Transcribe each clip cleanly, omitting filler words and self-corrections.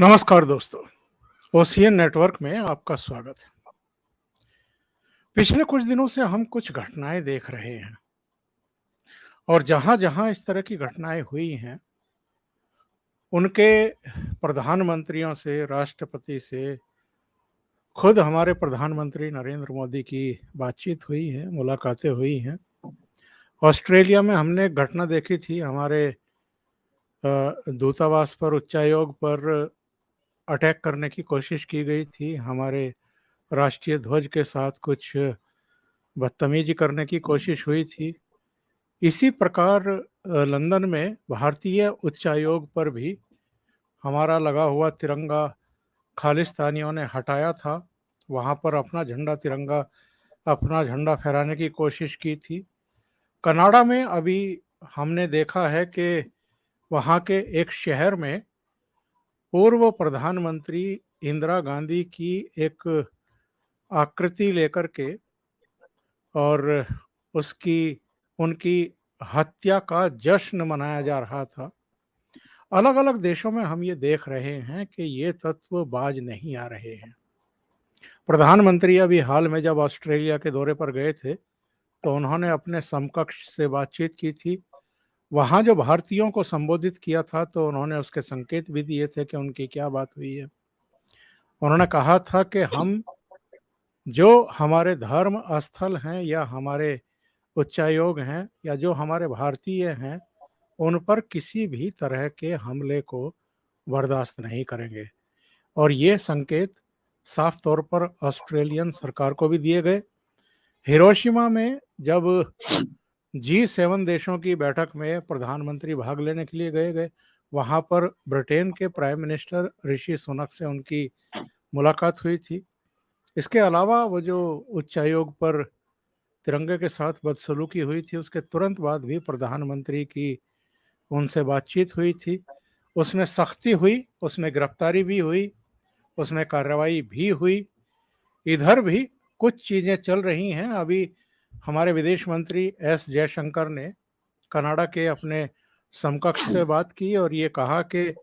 नमस्कार दोस्तों, ocean network में आपका स्वागत है। पिछले कुछ दिनों से हम कुछ घटनाएं देख रहे हैं और जहां-जहां इस तरह की घटनाएं हुई हैं, उनके प्रधानमंत्रियों से, राष्ट्रपति से, खुद हमारे प्रधानमंत्री नरेंद्र मोदी की बातचीत हुई है, मुलाकातें हुई हैं। ऑस्ट्रेलिया में हमने एक घटना देखी थी, हमारे दूतावास पर, उच्चायोग पर अटैक करने की कोशिश की गई थी। हमारे राष्ट्रीय ध्वज के साथ कुछ बदतमीजी करने की कोशिश हुई थी। इसी प्रकार लंदन में भारतीय उच्चायोग पर भी हमारा लगा हुआ तिरंगा खालिस्तानियों ने हटाया था। वहाँ पर अपना झंडा फहराने की कोशिश की थी। कनाडा में अभी हमने देखा है कि वहाँ के एक शहर में पूर्व प्रधानमंत्री इंदिरा गांधी की एक आकृति लेकर के और उसकी उनकी हत्या का जश्न मनाया जा रहा था। अलग-अलग देशों में हम ये देख रहे हैं कि ये तत्व बाज नहीं आ रहे हैं। प्रधानमंत्री अभी हाल में जब ऑस्ट्रेलिया के दौरे पर गए थे, तो उन्होंने अपने समकक्ष से बातचीत की थी। वहाँ जो भारतीयों को संबोधित किया था, तो उन्होंने उसके संकेत भी दिए थे कि उनकी क्या बात हुई है। उन्होंने कहा था कि हम जो हमारे धर्म स्थल हैं या हमारे उच्चायोग हैं या जो हमारे भारतीय हैं, उन पर किसी भी तरह के हमले को बर्दाश्त नहीं करेंगे। और ये संकेत साफ तौर पर ऑस्ट्रेलियन सरकार को भी दिए गए। हिरोशिमा में जब G7 देशों की बैठक में प्रधानमंत्री भाग लेने के लिए गए, वहाँ पर ब्रिटेन के प्राइम मिनिस्टर ऋषि सुनक से उनकी मुलाकात हुई थी। इसके अलावा वो जो उच्चायोग पर तिरंगे के साथ बदसलूकी हुई थी, उसके तुरंत बाद भी प्रधानमंत्री की उनसे बातचीत हुई थी। उसमें सख्ती हुई, उसमें गिरफ्तारी भी हुई, उसमें कार्रवाई भी हुई। इधर भी कुछ चीज़ें चल रही हैं। अभी हमारे विदेश मंत्री एस जयशंकर ने कनाडा के अपने समकक्ष से बात की और ये कहा कि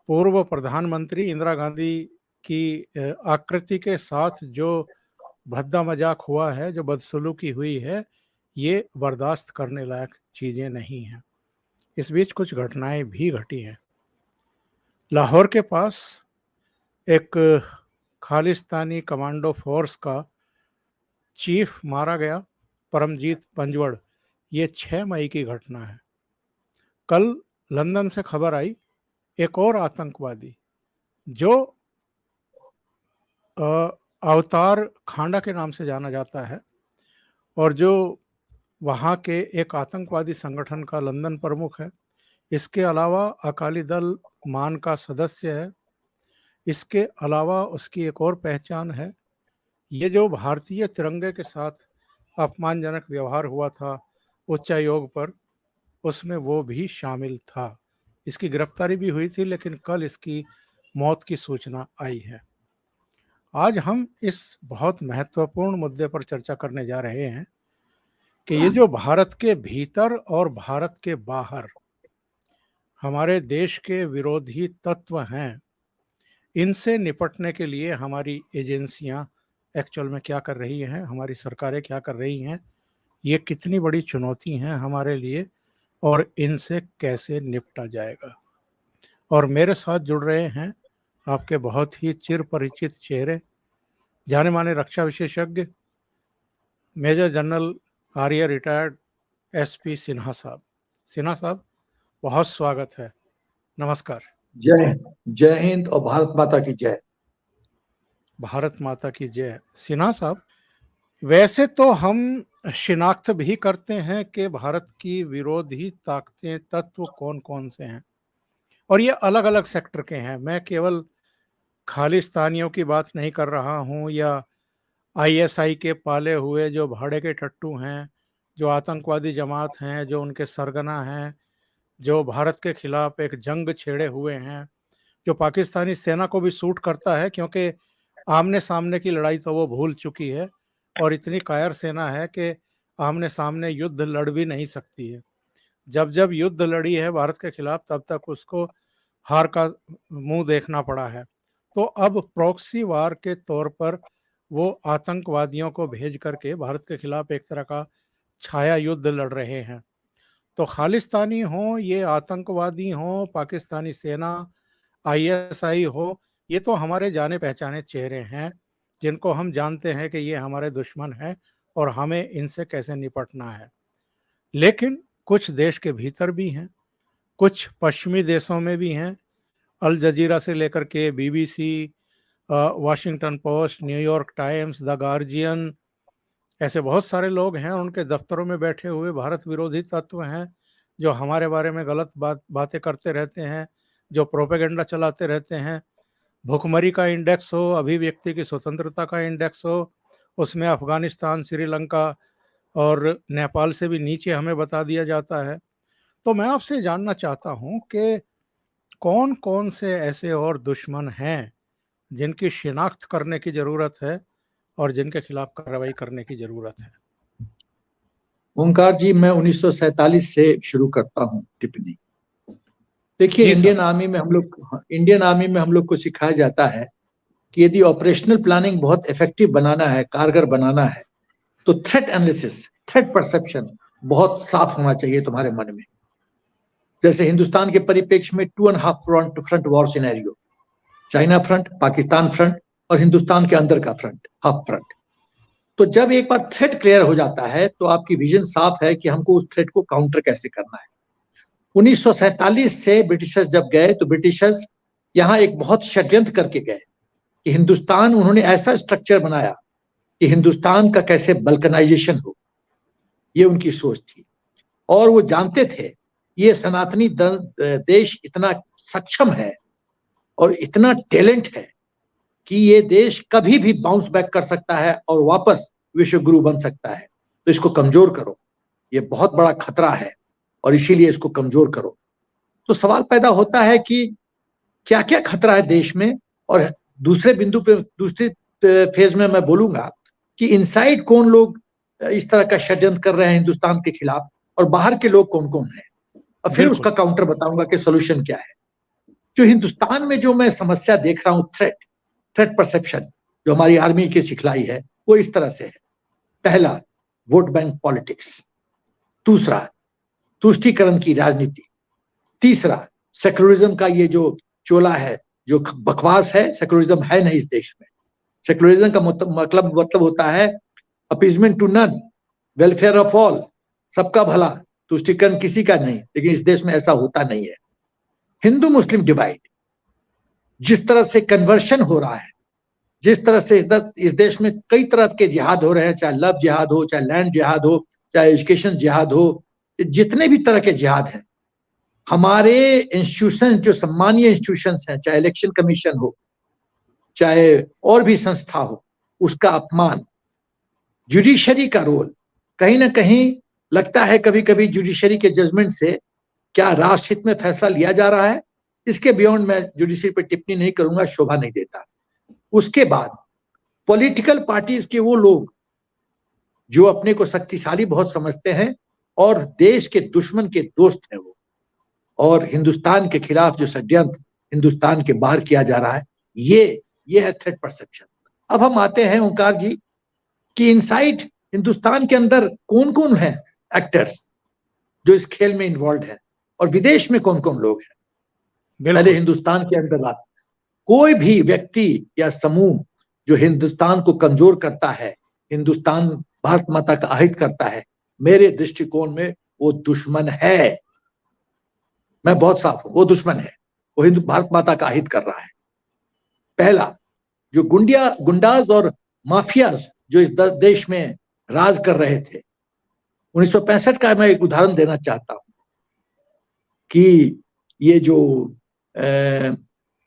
पूर्व प्रधानमंत्री इंदिरा गांधी की आकृति के साथ जो भद्दा मजाक हुआ है, जो बदसलूकी हुई है, ये बर्दाश्त करने लायक चीज़ें नहीं हैं। इस बीच कुछ घटनाएं भी घटी हैं। लाहौर के पास एक खालिस्तानी कमांडो फोर्स का चीफ मारा गया, परमजीत पंजवड़। ये 6 मई की घटना है। कल लंदन से खबर आई, एक और आतंकवादी जो अवतार खांडा के नाम से जाना जाता है और जो वहाँ के एक आतंकवादी संगठन का लंदन प्रमुख है। इसके अलावा अकाली दल मान का सदस्य है। इसके अलावा उसकी एक और पहचान है, ये जो भारतीय तिरंगे के साथ अपमानजनक व्यवहार हुआ था उच्चायोग पर, उसमें वो भी शामिल था। इसकी गिरफ्तारी भी हुई थी, लेकिन कल इसकी मौत की सूचना आई है। आज हम इस बहुत महत्वपूर्ण मुद्दे पर चर्चा करने जा रहे हैं कि ये जो भारत के भीतर और भारत के बाहर हमारे देश के विरोधी तत्व हैं, इनसे निपटने के लिए हमारी एजेंसियां एक्चुअल में क्या कर रही हैं, हमारी सरकारें क्या कर रही हैं, ये कितनी बड़ी चुनौती हैं हमारे लिए और इनसे कैसे निपटा जाएगा। और मेरे साथ जुड़ रहे हैं आपके बहुत ही चिर परिचित चेहरे, जाने माने रक्षा विशेषज्ञ मेजर जनरल आर्य रिटायर्ड SP सिन्हा साहब। सिन्हा साहब, बहुत स्वागत है। नमस्कार। जय जय हिंद और भारत माता की जय। भारत माता की जय। सिन्हा साहब, वैसे तो हम शिनाख्त भी करते हैं कि भारत की विरोधी ताकतें, तत्व कौन कौन से हैं और ये अलग अलग सेक्टर के हैं। मैं केवल खालिस्तानियों की बात नहीं कर रहा हूँ या ISI के पाले हुए जो भाड़े के टट्टू हैं, जो आतंकवादी जमात हैं, जो उनके सरगना हैं, जो भारत के खिलाफ एक जंग छेड़े हुए हैं, जो पाकिस्तानी सेना को भी सूट करता है, क्योंकि आमने सामने की लड़ाई तो वो भूल चुकी है और इतनी कायर सेना है कि आमने सामने युद्ध लड़ भी नहीं सकती है। जब जब युद्ध लड़ी है भारत के खिलाफ, तब तक उसको हार का मुंह देखना पड़ा है। तो अब प्रॉक्सी वार के तौर पर वो आतंकवादियों को भेज करके भारत के खिलाफ एक तरह का छाया युद्ध लड़ रहे हैं। तो खालिस्तानी हो, ये आतंकवादी हो, पाकिस्तानी सेना, आईएसआई हो, ये तो हमारे जाने पहचाने चेहरे हैं जिनको हम जानते हैं कि ये हमारे दुश्मन हैं और हमें इनसे कैसे निपटना है। लेकिन कुछ देश के भीतर भी हैं, कुछ पश्चिमी देशों में भी हैं। अल जजीरा से लेकर के BBC, Washington post, New York times, the guardian, ऐसे बहुत सारे लोग हैं। उनके दफ्तरों में बैठे हुए भारत विरोधी तत्व हैं जो हमारे बारे में गलत बातें करते रहते हैं, जो प्रोपेगेंडा चलाते रहते हैं। भुखमरी का इंडेक्स हो, अभिव्यक्ति की स्वतंत्रता का इंडेक्स हो, उसमें अफगानिस्तान, श्रीलंका और नेपाल से भी नीचे हमें बता दिया जाता है। तो मैं आपसे जानना चाहता हूं कि कौन कौन से ऐसे और दुश्मन हैं जिनकी शिनाख्त करने की जरूरत है और जिनके खिलाफ कार्रवाई करने की जरूरत है। ओंकार जी, मैं 1947 से शुरू करता हूँ टिप्पणी। देखिए, जी सर। इंडियन आर्मी में हम लोग को सिखाया जाता है कि यदि ऑपरेशनल प्लानिंग बहुत इफेक्टिव बनाना है, कारगर बनाना है, तो थ्रेट एनालिसिस, थ्रेट परसेप्शन बहुत साफ होना चाहिए तुम्हारे मन में। जैसे हिंदुस्तान के परिप्रेक्ष्य में 2.5 front war scenario, China front, Pakistan front और हिंदुस्तान के अंदर का फ्रंट, हाफ फ्रंट। तो जब एक बार थ्रेट क्लियर हो जाता है तो आपकी विजन साफ है कि हमको उस थ्रेट को काउंटर कैसे करना है। 1947 से ब्रिटिशर्स जब गए तो ब्रिटिशर्स यहाँ एक बहुत षड्यंत्र करके गए कि हिंदुस्तान, उन्होंने ऐसा स्ट्रक्चर बनाया कि हिंदुस्तान का कैसे बल्कनाइजेशन हो, ये उनकी सोच थी। और वो जानते थे ये सनातनी देश इतना सक्षम है और इतना टैलेंट है कि ये देश कभी भी बाउंस बैक कर सकता है और वापस विश्व गुरु बन सकता है। तो इसको कमजोर करो, ये बहुत बड़ा खतरा है और इसीलिए इसको कमजोर करो। तो सवाल पैदा होता है कि क्या क्या खतरा है देश में। और दूसरे बिंदु पे, दूसरी फेज में मैं बोलूंगा कि इनसाइड कौन लोग इस तरह का षड्यंत्र कर रहे हैं हिंदुस्तान के खिलाफ और बाहर के लोग कौन कौन हैं, और फिर उसका काउंटर बताऊंगा कि सोल्यूशन क्या है। जो हिंदुस्तान में जो मैं समस्या देख रहा हूं, थ्रेट परसेप्शन जो हमारी आर्मी की सिखलाई है, वो इस तरह से है। पहला, वोट बैंक पॉलिटिक्स। दूसरा, तुष्टीकरण की राजनीति। तीसरा, सेकुलरिज्म का ये जो चोला है, जो बकवास है, सेकुलरिज्म है नहीं इस देश में। सेकुलरिज्म का मतलब होता है appeasement to none, welfare of all, सबका भला, तुष्टीकरण किसी का नहीं। लेकिन इस देश में ऐसा होता नहीं है। हिंदू मुस्लिम डिवाइड, जिस तरह से कन्वर्शन हो रहा है, जिस तरह से इस देश में कई तरह के जिहाद हो रहे हैं, चाहे लव जिहाद हो, चाहे लैंड जिहाद हो, चाहे एजुकेशन जिहाद हो, जितने भी तरह के जिहाद हैं, हमारे इंस्टीट्यूशन, जो सम्मानीय इंस्टीट्यूशन हैं, चाहे इलेक्शन कमीशन हो, चाहे और भी संस्था हो, उसका अपमान, जुडिशरी का रोल, कहीं ना कहीं लगता है कभी कभी जुडिशरी के जजमेंट से क्या राष्ट्रहित में फैसला लिया जा रहा है। इसके बियॉन्ड मैं जुडिशरी पर टिप्पणी नहीं करूंगा, शोभा नहीं देता। उसके बाद पॉलिटिकल पार्टीज के वो लोग जो अपने को शक्तिशाली बहुत समझते हैं और देश के दुश्मन के दोस्त हैं वो, और हिंदुस्तान के खिलाफ जो षड्यंत्र हिंदुस्तान के बाहर किया जा रहा है, ये है थ्रेट परसेप्शन। अब हम आते हैं ओंकार जी कि इनसाइड हिंदुस्तान के अंदर कौन कौन है एक्टर्स जो इस खेल में इन्वॉल्व है और विदेश में कौन कौन लोग हैं। पहले हिंदुस्तान के अंदर बात, कोई भी व्यक्ति या समूह जो हिंदुस्तान को कमजोर करता है, हिंदुस्तान भारत माता का अहित करता है, मेरे दृष्टिकोण में वो दुश्मन है। मैं बहुत साफ हूं, वो दुश्मन है, वो हिंदू भारत माता का अहित कर रहा है। पहला, जो गुंडाज और माफियाज जो इस देश में राज कर रहे थे, 1965 का मैं एक उदाहरण देना चाहता हूं कि ये जो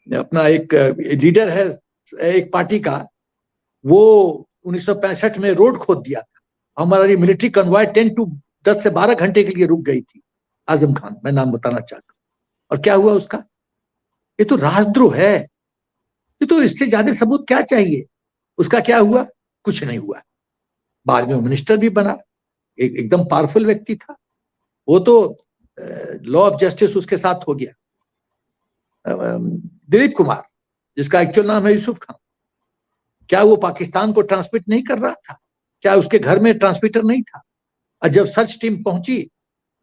अपना एक लीडर है एक पार्टी का, वो 1965 में रोड खोद दिया था। हमारी मिलिट्री कन्वॉय 10 से 12 घंटे के लिए रुक गई थी। आजम खान, मैं नाम बताना चाहता हूं। और क्या हुआ उसका? ये तो राजद्रोह है। ये तो इससे ज्यादा सबूत क्या चाहिए? उसका क्या हुआ? कुछ नहीं हुआ। बाद में वो मिनिस्टर भी बना, एकदम पावरफुल व्यक्ति था वो, तो लॉ ऑफ जस्टिस उसके साथ हो गया। दिलीप कुमार, जिसका एक्चुअल नाम है यूसुफ खान, क्या वो पाकिस्तान को ट्रांसमिट नहीं कर रहा था? क्या उसके घर में ट्रांसमीटर नहीं था? और जब सर्च टीम पहुंची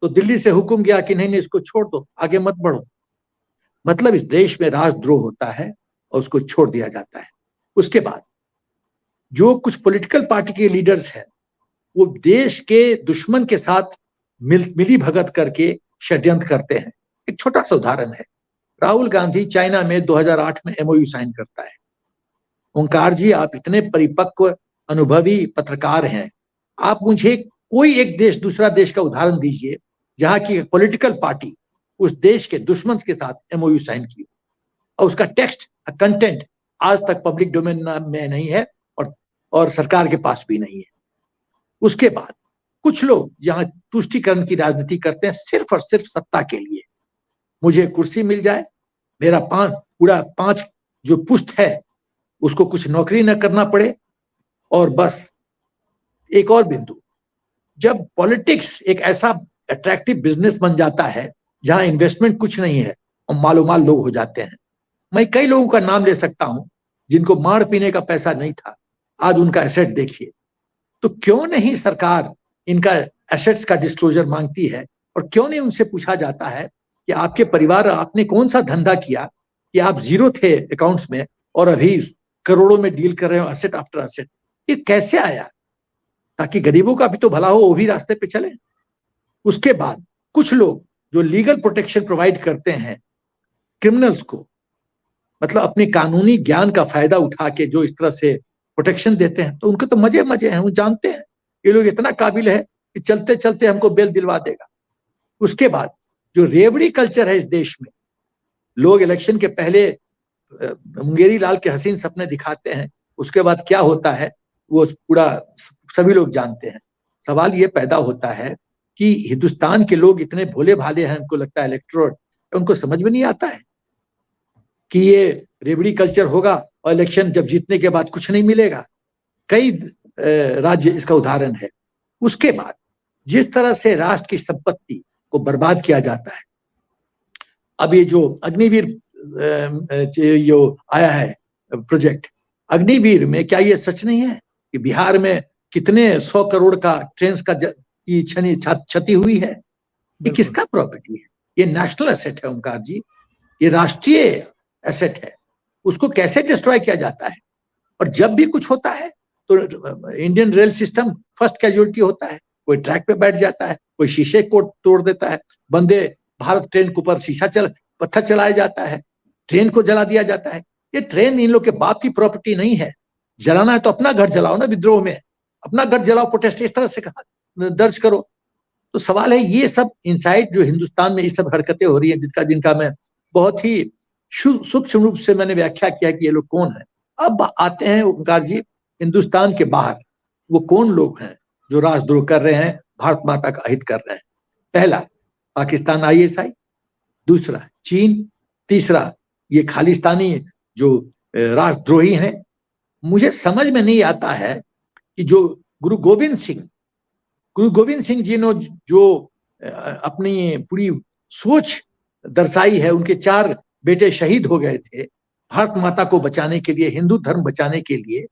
तो दिल्ली से हुक्म गया कि नहीं नहीं, इसको छोड़ दो, आगे मत बढ़ो। मतलब इस देश में राजद्रोह होता है और उसको छोड़ दिया जाता है। उसके बाद जो कुछ पॉलिटिकल पार्टी के लीडर्स हैं, वो देश के दुश्मन के साथ मिली भगत करके षड्यंत्र करते हैं। एक छोटा सा उदाहरण है, राहुल गांधी चाइना में 2008 में एमओयू साइन करता है। ओंकार जी, आप इतने परिपक्व अनुभवी पत्रकार हैं, आप मुझे कोई एक देश, दूसरा देश का उदाहरण दीजिए जहां की पॉलिटिकल पार्टी उस देश के दुश्मन के साथ एमओयू साइन की और उसका टेक्स्ट, कंटेंट आज तक पब्लिक डोमेन में नहीं है और सरकार के पास भी नहीं है। उसके बाद कुछ लोग जहां तुष्टीकरण की राजनीति करते हैं सिर्फ और सिर्फ सत्ता के लिए, मुझे कुर्सी मिल जाए, मेरा पूरा 5 जो पुश्त है उसको कुछ नौकरी न करना पड़े, और बस। एक और बिंदु, जब पॉलिटिक्स एक ऐसा अट्रैक्टिव बिजनेस बन जाता है जहां इन्वेस्टमेंट कुछ नहीं है और मालोमाल लोग हो जाते हैं। मैं कई लोगों का नाम ले सकता हूं जिनको मार पीने का पैसा नहीं था, आज उनका एसेट देखिए। तो क्यों नहीं सरकार इनका एसेट्स का डिस्क्लोजर मांगती है, और क्यों नहीं उनसे पूछा जाता है कि आपके परिवार, आपने कौन सा धंधा किया कि आप जीरो थे अकाउंट्स में और अभी करोड़ों में डील कर रहे हो, एसेट आफ्टर एसेट। ये कैसे आया? ताकि गरीबों का भी तो भला हो, वो भी रास्ते पे चले। उसके बाद कुछ लोग जो लीगल प्रोटेक्शन प्रोवाइड करते हैं क्रिमिनल्स को, मतलब अपने कानूनी ज्ञान का फायदा उठा के जो इस तरह से प्रोटेक्शन देते हैं, तो उनके तो मजे मजे हैं। वो जानते हैं ये लोग इतना काबिल है कि चलते चलते हमको बेल दिलवा देगा। उसके बाद जो रेवड़ी कल्चर है इस देश में, लोग इलेक्शन के पहले मुंगेरी लाल के हसीन सपने दिखाते हैं, उसके बाद क्या होता है वो पूरा सभी लोग जानते हैं। सवाल ये पैदा होता है कि हिंदुस्तान के लोग इतने भोले भाले हैं, उनको लगता है इलेक्टोरेट, उनको समझ में नहीं आता है कि ये रेवड़ी कल्चर होगा और इलेक्शन जब जीतने के बाद कुछ नहीं मिलेगा। कई राज्य इसका उदाहरण है। उसके बाद जिस तरह से राष्ट्र की संपत्ति को बर्बाद किया जाता है, अब ये जो अग्निवीर जो आया है प्रोजेक्ट, अग्निवीर में क्या ये सच नहीं है कि बिहार में कितने 100 करोड़ का ट्रेन का की क्षति हुई है? ये किसका प्रॉपर्टी है? ये नेशनल एसेट है ओंकार जी, ये राष्ट्रीय एसेट है। उसको कैसे डिस्ट्रॉय किया जाता है? और जब भी कुछ होता है तो Indian rail system first casualty होता है। कोई ट्रैक पे बैठ जाता है, कोई शीशे को तोड़ देता है, वंदे भारत ट्रेन के ऊपर पत्थर चलाया जाता है, ट्रेन को जला दिया जाता है। ये ट्रेन इन लोग के बाप की प्रॉपर्टी नहीं है। जलाना है तो अपना घर जलाओ ना, विद्रोह में अपना घर जलाओ, प्रोटेस्ट इस तरह से दर्ज करो। तो सवाल है, ये सब इनसाइड जो हिंदुस्तान में ये सब हरकतें हो रही है, जिनका मैं बहुत ही सूक्ष्म रूप से मैंने व्याख्या किया कि ये लोग कौन है। अब आते हैं ओंकार जी हिंदुस्तान के बाहर, वो कौन लोग हैं जो राजद्रोह कर रहे हैं, भारत माता का अहित कर रहे हैं। पहला पाकिस्तान आईएसआई, दूसरा चीन, तीसरा ये खालिस्तानी जो राजद्रोही हैं। मुझे समझ में नहीं आता है कि जो गुरु गोविंद सिंह जी ने जो अपनी पूरी सोच दर्शाई है, उनके 4 बेटे शहीद हो गए थे भारत माता को बचाने के लिए, हिंदू धर्म बचाने के लिए।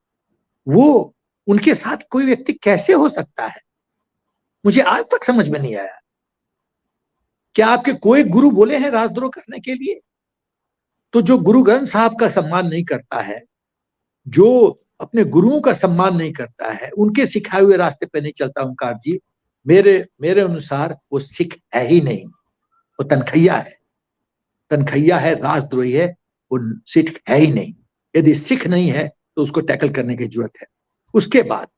वो उनके साथ कोई व्यक्ति कैसे हो सकता है? मुझे आज तक समझ में नहीं आया। क्या आपके कोई गुरु बोले हैं राजद्रोह करने के लिए? तो जो गुरु ग्रंथ साहब का सम्मान नहीं करता है, जो अपने गुरुओं का सम्मान नहीं करता है, उनके सिखाए हुए रास्ते पे नहीं चलता ओंकार जी, मेरे अनुसार वो सिख है ही नहीं, वो तनखैया है, राजद्रोही है, वो सिख है ही नहीं। यदि सिख नहीं है तो उसको टैकल करने की जरूरत है। उसके बाद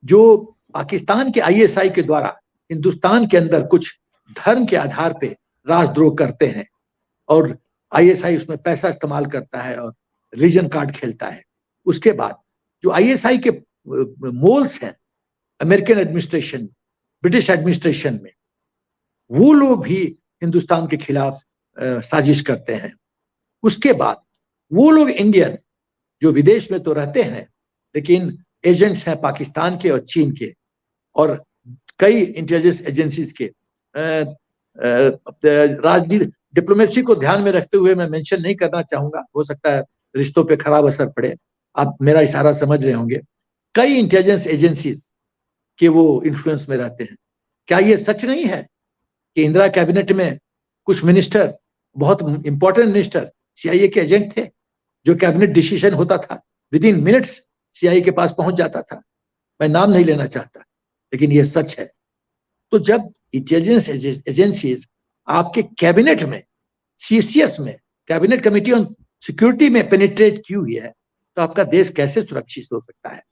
जो पाकिस्तान के आईएसआई के द्वारा हिंदुस्तान के अंदर कुछ धर्म के आधार पे राजद्रोह करते हैं और आईएसआई उसमें पैसा इस्तेमाल करता है और रिलीजन कार्ड खेलता है। उसके बाद जो आईएसआई के मोल्स हैं अमेरिकन एडमिनिस्ट्रेशन, ब्रिटिश एडमिनिस्ट्रेशन में, वो लोग भी हिंदुस्तान के खिलाफ साजिश करते हैं। उसके बाद वो लोग इंडियन जो विदेश में तो रहते हैं लेकिन एजेंट्स हैं पाकिस्तान के और चीन के और कई इंटेलिजेंस एजेंसीज के, डिप्लोमेसी को ध्यान में रखते हुए मैं मेंशन नहीं करना चाहूंगा, हो सकता है रिश्तों पे खराब असर पड़े, आप मेरा इशारा समझ रहे होंगे। कई इंटेलिजेंस एजेंसीज के वो इन्फ्लुएंस में रहते हैं। क्या ये सच नहीं है कि इंदिरा कैबिनेट में कुछ मिनिस्टर, बहुत इंपॉर्टेंट मिनिस्टर सीआईए के एजेंट थे, जो कैबिनेट डिसीजन होता था विद इन मिनट्स सीआईए के पास पहुंच जाता था। मैं नाम नहीं लेना चाहता, लेकिन ये सच है। तो जब इंटेलिजेंस एजेंसीज आपके कैबिनेट में, सीसीएस में, कैबिनेट कमेटी ऑन सिक्योरिटी में पेनिट्रेट की हुई है, तो आपका देश कैसे सुरक्षित हो सकता है?